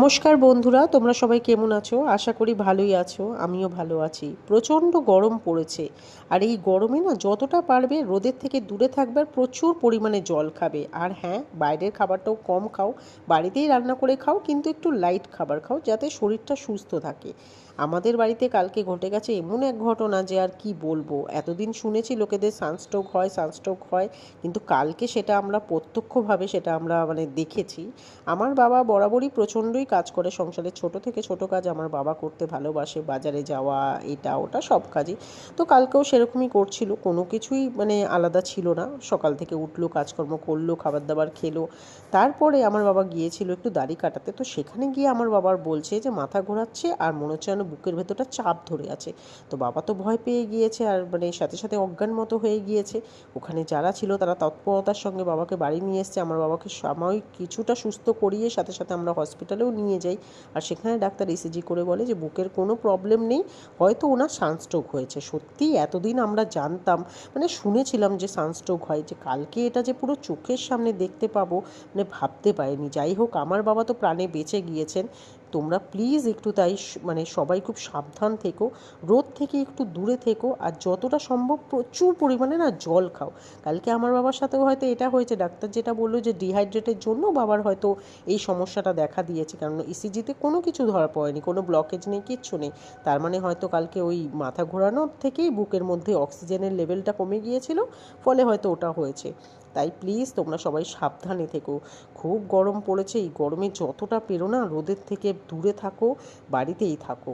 নমস্কার বন্ধুরা, তোমরা সবাই কেমন আছো? আশা করি ভালোই আছো। আমিও ভালো আছি। প্রচণ্ড গরম পড়েছে। আর এই গরমে না যতটা পারবে রোদের থেকে দূরে থাকবে আর প্রচুর পরিমাণে জল খাবে। আর হ্যাঁ, বাইরের খাবারটাও কম খাও। বাড়িতেই রান্না করে খাও, কিন্তু একটু লাইট খাবার খাও যাতে শরীরটা সুস্থ থাকে। আমাদের বাড়িতে কালকে ঘটে গেছে এমন এক ঘটনা যে আর কি বলবো। এতদিন শুনেছি লোকেদের সানস্ট্রোক হয়, সানস্ট্রোক হয়, কিন্তু কালকে সেটা আমরা প্রত্যক্ষভাবে সেটা আমরা দেখেছি। আমার বাবা বরাবরই প্রচণ্ডই কাজ করে সংসারে, ছোট থেকে ছোট কাজ আমার বাবা করতে ভালোবাসে, বাজারে যাওয়া এটা ওটা সব কাজই। তো কালকেও সেরকমই করছিল, কোনো কিছুই আলাদা ছিল না। সকাল থেকে উঠলো, কাজকর্ম করলো, খাবার দাবার খেলো। তারপরে আমার বাবা গিয়েছিল একটু দাড়ি কাটাতে। তো সেখানে গিয়ে আমার বাবার বলছে যে মাথা ঘোরাচ্ছে আর মনে হচ্ছে যেন বুকের ভেতরটা চাপ ধরে আছে। তো বাবা তো ভয় পেয়ে গিয়েছে আর সাথে সাথে অজ্ঞান মতো হয়ে গিয়েছে। ওখানে যারা ছিল তারা তৎপরতার সঙ্গে বাবাকে বাড়ি নিয়ে এসছে। আমার বাবাকে সাময়িক কিছুটা সুস্থ করিয়ে সাথে সাথে আমরা হসপিটালেও নিয়ে যাই। আর সেখানে ডাক্তার ইসিজি করে বলে যে বুকের কোনো প্রবলেম নেই, হয়তো ওনার সানস্ট্রোক হয়েছে। সত্যিই এতদিন আমরা জানতাম, শুনেছিলাম যে সানস্ট্রোক হয়, যে কালকে এটা যে পুরো চোখের সামনে দেখতে পাবো ভাবতে পারিনি। যাই হোক, আমার বাবা তো প্রাণে বেঁচে গিয়েছেন। তোমরা প্লিজ একটু তাই সবাই খুব সাবধান থেকো, রোদ থেকে একটু দূরে থেকো, আর যতটা সম্ভব প্রচুর পরিমাণে না জল খাও। কালকে আমার বাবার সাথেও হয়তো এটা হয়েছে, ডাক্তার যেটা বললো যে ডিহাইড্রেটের জন্য বাবার হয়তো এই সমস্যাটা দেখা দিয়েছে। কারণ ইসিজিতে কোনো কিছু ধরা পড়েনি, কোনো ব্লকেজ নেই, কিচ্ছু নেই। তার হয়তো কালকে ওই মাথা ঘোরানোর থেকেই বুকের মধ্যে অক্সিজেনের লেভেলটা কমে গিয়েছিল, ফলে হয়তো ওটা হয়েছে। তাই প্লিজ তোমরা সবাই সাবধানে থেকো। খুব গরম পড়েছে, এই গরমে যতটা পেরো না রোদের থেকে দূরে থাকো, বাড়িতেই থাকো।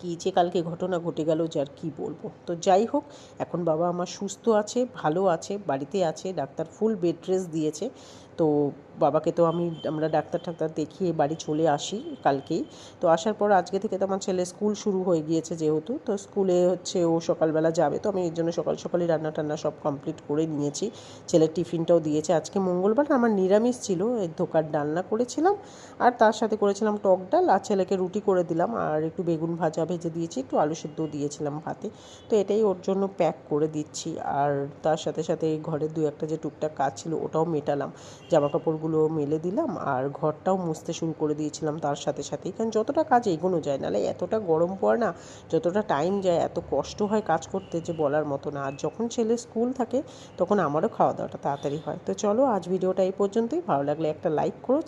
কী যে কালকে ঘটনা ঘটে গেল যে আর কী বলবো। তো যাই হোক, এখন বাবা আমার সুস্থ আছে, ভালো আছে, বাড়িতে আছে। ডাক্তার ফুল বেড রেস্ট দিয়েছে। তো বাবাকে তো আমরা ডাক্তার দেখিয়ে বাড়ি চলে আসি কালকেই। তো আসার পর আজকে থেকে তো আমার ছেলের স্কুল শুরু হয়ে গিয়েছে যেহেতু, তো স্কুলে ও সকালবেলা যাবে। তো আমি এর জন্য সকাল সকালই রান্না টান্না সব কমপ্লিট করে নিয়েছি। ছেলের টিফিনটাও দিয়েছে। আজকে মঙ্গলবার, আমার নিরামিষ ছিল, ধোকার ডালনা করেছিলাম আর তার সাথে করেছিলাম টক ডাল, আর ছেলেকে রুটি করে দিলাম, আর একটু বেগুন ভাজা ভেজে দিয়েছি, একটু আলু সেদ্ধ দিয়েছিলাম ভাতে। তো এটাই ওর জন্য প্যাক করে দিচ্ছি। আর তার সাথে সাথে ঘরের দু একটা যে টুকটাক কাজ ছিল ওটাও মেটালাম। জামাকাপড়গুলো মেলে দিলাম আর ঘরটাও মুছতে শুরু করে দিয়েছিলাম তার সাথে সাথেই। কারণ যতটা কাজ এগোনো যায়, নাহলে এতটা গরম পড়ে না, যতটা টাইম যায় এত কষ্ট হয় কাজ করতে যে বলার মতো না। আর যখন ছেলে স্কুল থাকে তখন আমারও খাওয়া দাওয়াটা তাড়াতাড়ি হয়। তো চলো, আজ ভিডিওটা এই পর্যন্তই। ভালো লাগলে একটা লাইক করো।